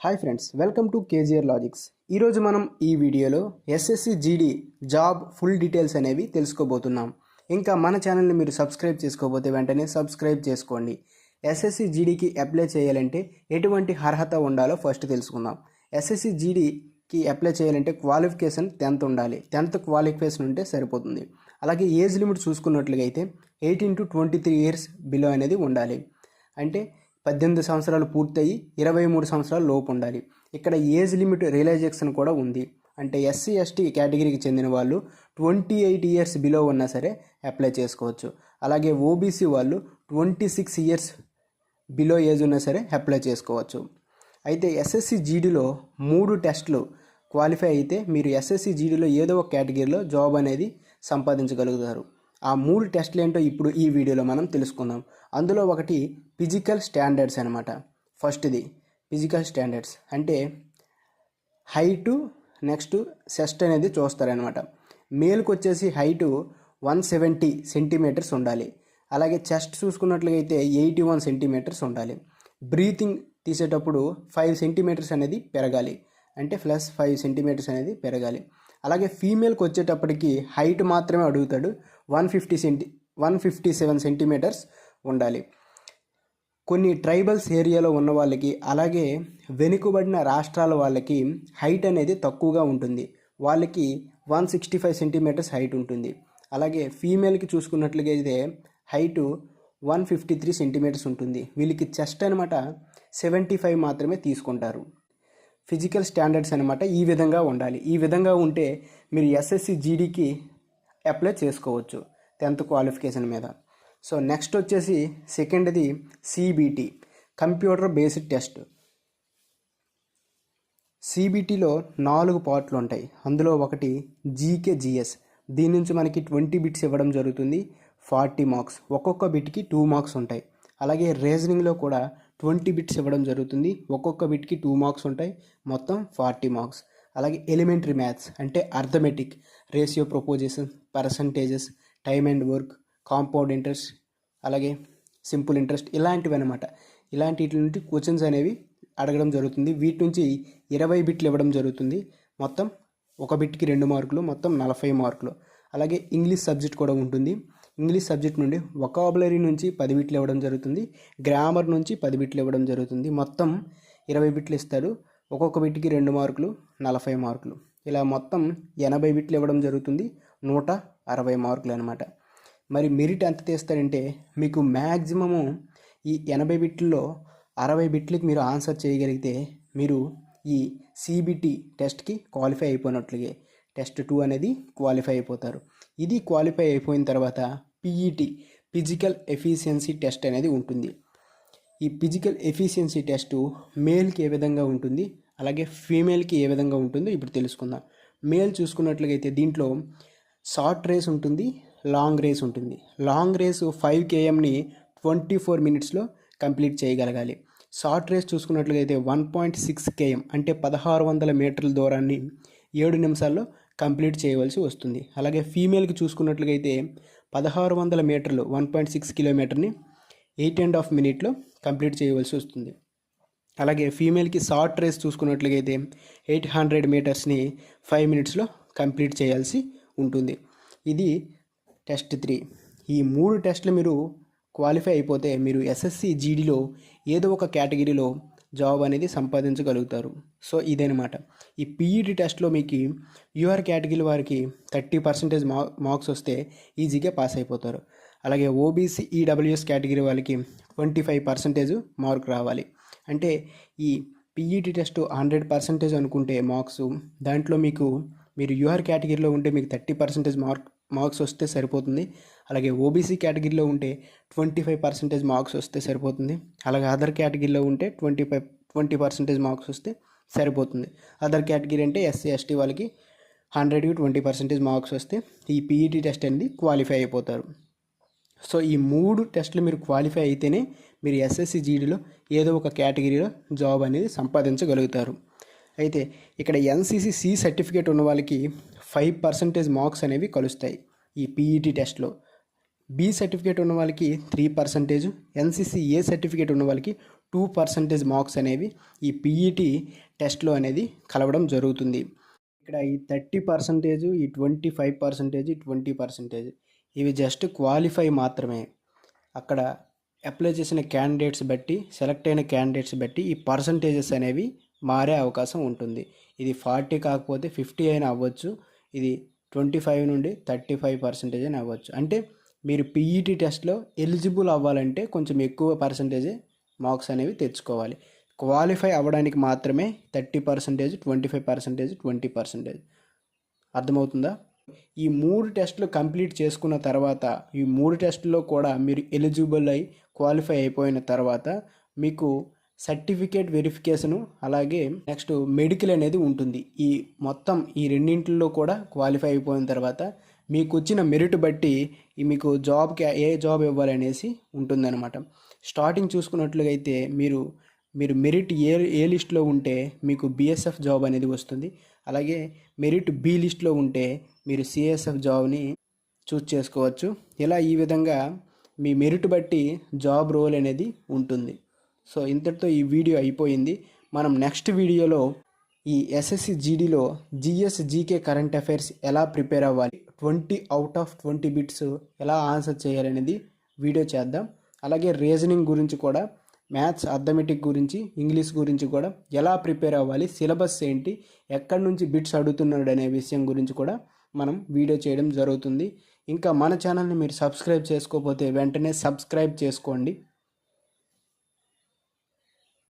Hi friends, welcome to KGR logics. ఈరోజు మనం ఈ వీడియోలో SSC GD job full details అనేవి తెలుసుకోబోతున్నాం. ఇంకా మన ఛానల్ని మీరు సబ్స్క్రైబ్ చేసుకోబోతే వెంటనే సబ్స్క్రైబ్ చేసుకోండి. ఎస్ఎస్సి జీడీకి అప్లై చేయాలంటే ఎటువంటి అర్హత ఉండాలో ఫస్ట్ తెలుసుకుందాం. ఎస్ఎస్సి జీడీకి అప్లై చేయాలంటే క్వాలిఫికేషన్ 10th ఉండాలి. 10th క్వాలిఫికేషన్ ఉంటే సరిపోతుంది. అలాగే ఏజ్ లిమిట్ చూసుకున్నట్లుగా అయితే 18 to 23 ఇయర్స్ బిలో అనేది ఉండాలి. అంటే 18 సంవత్సరాలు పూర్తయి 23 సంవత్సరాల లోపు ఉండాలి. ఇక్కడ ఏజ్ లిమిట్ రియలైజేషన్ కూడా ఉంది. అంటే ఎస్సీ ఎస్టీ కేటగిరీకి చెందిన వాళ్ళు 28 ఇయర్స్ బిలో ఉన్నా సరే అప్లై చేసుకోవచ్చు. అలాగే ఓబీసీ వాళ్ళు 26 ఇయర్స్ బిలో ఏజ్ ఉన్నా సరే అప్లై చేసుకోవచ్చు. అయితే ఎస్ఎస్సి జీడీలో 3 టెస్టులు క్వాలిఫై అయితే మీరు ఎస్ఎస్సి జీడీలో ఏదో ఒక కేటగిరీలో జాబ్ అనేది సంపాదించగలుగుతారు. ఆ 3 టెస్టులు ఏంటో ఇప్పుడు ఈ వీడియోలో మనం తెలుసుకుందాం. అందులో ఒకటి ఫిజికల్ స్టాండర్డ్స్ అనమాట. ఫస్ట్ది ఫిజికల్ స్టాండర్డ్స్ అంటే హైటు, నెక్స్ట్ చెస్ట్ అనేది చూస్తారనమాట. మేల్కి వచ్చేసి హైటు 170 సెంటీమీటర్స్ ఉండాలి. అలాగే చెస్ట్ చూసుకున్నట్లయితే 81 సెంటీమీటర్స్ ఉండాలి. బ్రీతింగ్ తీసేటప్పుడు 5 సెంటీమీటర్స్ అనేది పెరగాలి. అంటే ప్లస్ 5 సెంటీమీటర్స్ అనేది పెరగాలి. అలాగే ఫీమేల్కి వచ్చేటప్పటికి హైట్ మాత్రమే అడుగుతాడు. 157 సెంటీమీటర్స్ ఉండాలి. కొన్ని ట్రైబల్స్ ఏరియాలో ఉన్న వాళ్ళకి, అలాగే వెనుకబడిన రాష్ట్రాల వాళ్ళకి హైట్ అనేది తక్కువగా ఉంటుంది. వాళ్ళకి 165 సెంటీమీటర్స్ హైట్ ఉంటుంది. అలాగే ఫీమేల్కి చూసుకున్నట్లుగా అయితే హైటు 153 సెంటీమీటర్స్ ఉంటుంది. వీళ్ళకి చెస్ట్ అనమాట 75 మాత్రమే తీసుకుంటారు. ఫిజికల్ స్టాండర్డ్స్ అనమాట ఈ విధంగా ఉండాలి. ఈ విధంగా ఉంటే మీరు ఎస్ఎస్సి జీడీకి అప్లై చేసుకోవచ్చు 10th క్వాలిఫికేషన్ మీద. సో నెక్స్ట్ వచ్చేసి సెకండ్ది సిబిటి, కంప్యూటర్ బేస్డ్ టెస్ట్. సిబిటిలో 4 పార్ట్లు ఉంటాయి. అందులో ఒకటి జీకే జిఎస్. దీని నుంచి మనకి 20 బిట్స్ ఇవ్వడం జరుగుతుంది. 40 మార్క్స్, ఒక్కొక్క బిట్కి 2 మార్క్స్ ఉంటాయి. అలాగే రీజనింగ్లో కూడా 20 బిట్స్ ఇవ్వడం జరుగుతుంది. ఒక్కొక్క బిట్కి 2 మార్క్స్ ఉంటాయి, మొత్తం 40 మార్క్స్. అలాగే ఎలిమెంటరీ మ్యాథ్స్ అంటే arithmetic, ratio, proposition, percentages, time and work, compound interest, అలాగే సింపుల్ ఇంట్రెస్ట్, ఇలాంటివి అనమాట. ఇలాంటి నుండి క్వశ్చన్స్ అనేవి అడగడం జరుగుతుంది. వీటి నుంచి 20 బిట్లు ఇవ్వడం జరుగుతుంది. మొత్తం ఒక బిట్కి 2 మార్కులు, మొత్తం 40 మార్కులు. అలాగే ఇంగ్లీష్ సబ్జెక్ట్ కూడా ఉంటుంది. ఇంగ్లీష్ సబ్జెక్ట్ నుండి వొకాబులరీ నుంచి 10 బిట్లు ఇవ్వడం జరుగుతుంది. గ్రామర్ నుంచి 10 బిట్లు ఇవ్వడం జరుగుతుంది. మొత్తం 20 బిట్లు ఇస్తారు. ఒక్కొక్క బిట్కి 2 మార్కులు, 40 మార్కులు. ఇలా మొత్తం 80 బిట్లు ఇవ్వడం జరుగుతుంది. 160 మార్కులు అనమాట. మరి మెరిట్ ఎంత తీస్తారంటే మీకు మ్యాక్సిమము ఈ 80 బిట్లలో 60 బిట్లకి మీరు ఆన్సర్ చేయగలిగితే మీరు ఈ సిబిటి టెస్ట్కి క్వాలిఫై అయిపోయినట్లుగే. టెస్ట్ 2 అనేది క్వాలిఫై అయిపోతారు. ఇది క్వాలిఫై అయిపోయిన తర్వాత పిఈటి, ఫిజికల్ ఎఫిషియన్సీ టెస్ట్ అనేది ఉంటుంది. ఈ ఫిజికల్ ఎఫిషియన్సీ టెస్టు మేల్కి ఏ విధంగా ఉంటుంది, అలాగే ఫీమేల్కి ఏ విధంగా ఉంటుందో ఇప్పుడు తెలుసుకుందాం. మేల్ చూసుకున్నట్లయితే దీంట్లో షార్ట్ రేస్ ఉంటుంది, లాంగ్ రేస్ ఉంటుంది. లాంగ్ రేసు 5 kmని 24 మినిట్స్లో కంప్లీట్ చేయగలగాలి. షార్ట్ రేస్ చూసుకున్నట్లయితే 1.6 km అంటే 1600 మీటర్ల దూరాన్ని 7 నిమిషాల్లో కంప్లీట్ చేయవలసి వస్తుంది. అలాగే ఫీమేల్కి చూసుకున్నట్లయితే 1600 మీటర్లు 1.6 కిలోమీటర్ని 8.5 మినిట్లో కంప్లీట్ చేయవలసి వస్తుంది. అలాగే ఫీమేల్కి షార్ట్ రేస్ చూసుకున్నట్లయితే 800 మీటర్స్ని 5 మినిట్స్లో కంప్లీట్ చేయాల్సి ఉంటుంది. ఇది టెస్ట్ 3. ఈ 3 టెస్టులు మీరు క్వాలిఫై అయిపోతే మీరు ఎస్ఎస్సి జీడీలో ఏదో ఒక కేటగిరీలో జాబ్ అనేది సంపాదించగలుగుతారు. సో ఇదనమాట. ఈ పీఈటీ టెస్ట్లో మీకు యూఆర్ కేటగిరీ వారికి 30% మార్క్స్ వస్తే ఈజీగా పాస్ అయిపోతారు. అలాగే ఓబీసీ ఈడబ్ల్యూఎస్ కేటగిరీ వాళ్ళకి 25% మార్క్ రావాలి. అంటే ఈ పీఈటీ టెస్ట్ 100% అనుకుంటే మార్క్స్, దాంట్లో మీరు యూఆర్ కేటగిరీలో ఉంటే మీకు 30% మార్క్స్ వస్తే సరిపోతుంది. అలాగే ఓబీసీ కేటగిరీలో ఉంటే 25% మార్క్స్ వస్తే సరిపోతుంది. అలాగే అదర్ కేటగిరీలో ఉంటే 20% మార్క్స్ వస్తే సరిపోతుంది. అదర్ కేటగిరీ అంటే ఎస్సీ ఎస్టీ వాళ్ళకి 100కి 20% మార్క్స్ వస్తే ఈ పీఈటీ టెస్ట్ అనేది క్వాలిఫై అయిపోతారు. సో ఈ 3 టెస్టులు మీరు క్వాలిఫై అయితేనే మీరు ఎస్ఎస్సి జీడీలో ఏదో ఒక కేటగిరీలో జాబ్ అనేది సంపాదించగలుగుతారు. అయితే ఇక్కడ ఎన్సీసీ సర్టిఫికేట్ ఉన్న వాళ్ళకి 5% మార్క్స్ అనేవి కలుస్తాయి ఈ పీఈటీ టెస్ట్లో. బి సర్టిఫికేట్ ఉన్న వాళ్ళకి 3%, ఎన్సీసీ ఏ సర్టిఫికేట్ ఉన్న వాళ్ళకి 2% మార్క్స్ అనేవి ఈ పీఈటీ టెస్ట్లో అనేది కలవడం జరుగుతుంది. ఇక్కడ ఈ 30%, ఈ 25%, 20% ఇవి జస్ట్ క్వాలిఫై మాత్రమే. అక్కడ అప్లై చేసిన క్యాండిడేట్స్ బట్టి, సెలెక్ట్ అయిన క్యాండిడేట్స్ బట్టి ఈ పర్సంటేజెస్ అనేవి మారే అవకాశం ఉంటుంది. ఇది 40 కాకపోతే 50 అయినా అవ్వచ్చు, ఇది 25 నుండి 35% అయినా అవ్వచ్చు. అంటే మీరు పీఈటీ టెస్ట్లో ఎలిజిబుల్ అవ్వాలంటే కొంచెం ఎక్కువ పర్సంటేజే మార్క్స్ అనేవి తెచ్చుకోవాలి. క్వాలిఫై అవ్వడానికి మాత్రమే 30%, 25%, 20%. అర్థమవుతుందా? ఈ 3 టెస్టులు కంప్లీట్ చేసుకున్న తర్వాత, ఈ 3 టెస్టుల్లో కూడా మీరు ఎలిజిబుల్ అయి క్వాలిఫై అయిపోయిన తర్వాత మీకు సర్టిఫికేట్ వెరిఫికేషను, అలాగే నెక్స్ట్ మెడికల్ అనేది ఉంటుంది. ఈ మొత్తం ఈ రెండింటిలో కూడా క్వాలిఫై అయిపోయిన తర్వాత మీకు వచ్చిన మెరిట్ బట్టి మీకు జాబ్కి ఏ జాబ్ ఇవ్వాలనేసి ఉంటుందన్నమాట. స్టార్టింగ్ చూసుకున్నట్లయితే మీరు మెరిట్ ఏ లిస్ట్లో ఉంటే మీకు బీఎస్ఎఫ్ జాబ్ అనేది వస్తుంది. అలాగే మెరిట్ బి లిస్ట్లో ఉంటే మీరు సిఎస్ఎఫ్ జాబ్ని చూస్ చేసుకోవచ్చు. ఇలా ఈ విధంగా మీ మెరిట్ బట్టి జాబ్ రోల్ అనేది ఉంటుంది. సో ఇంతటితో ఈ వీడియో అయిపోయింది. మనం నెక్స్ట్ వీడియోలో ఈ ఎస్ఎస్సి జీడీలో జిఎస్ జీకే కరెంట్ అఫైర్స్ ఎలా ప్రిపేర్ అవ్వాలి, 20 అవుట్ ఆఫ్ 20 బిట్స్ ఎలా ఆన్సర్ చేయాలనేది వీడియో చేద్దాం. అలాగే రీజనింగ్ గురించి కూడా, మ్యాథ్స్, అర్థమెటిక్ గురించి, ఇంగ్లీష్ గురించి కూడా ఎలా ప్రిపేర్ అవ్వాలి, సిలబస్ ఏంటి, ఎక్కడి నుంచి బిట్స్ అడుగుతున్నాడు అనే విషయం గురించి కూడా మనం వీడియో చేయడం జరుగుతుంది. ఇంకా మన ఛానల్ని మీరు సబ్స్క్రైబ్ చేసుకోకపోతే వెంటనే సబ్స్క్రైబ్ చేసుకోండి.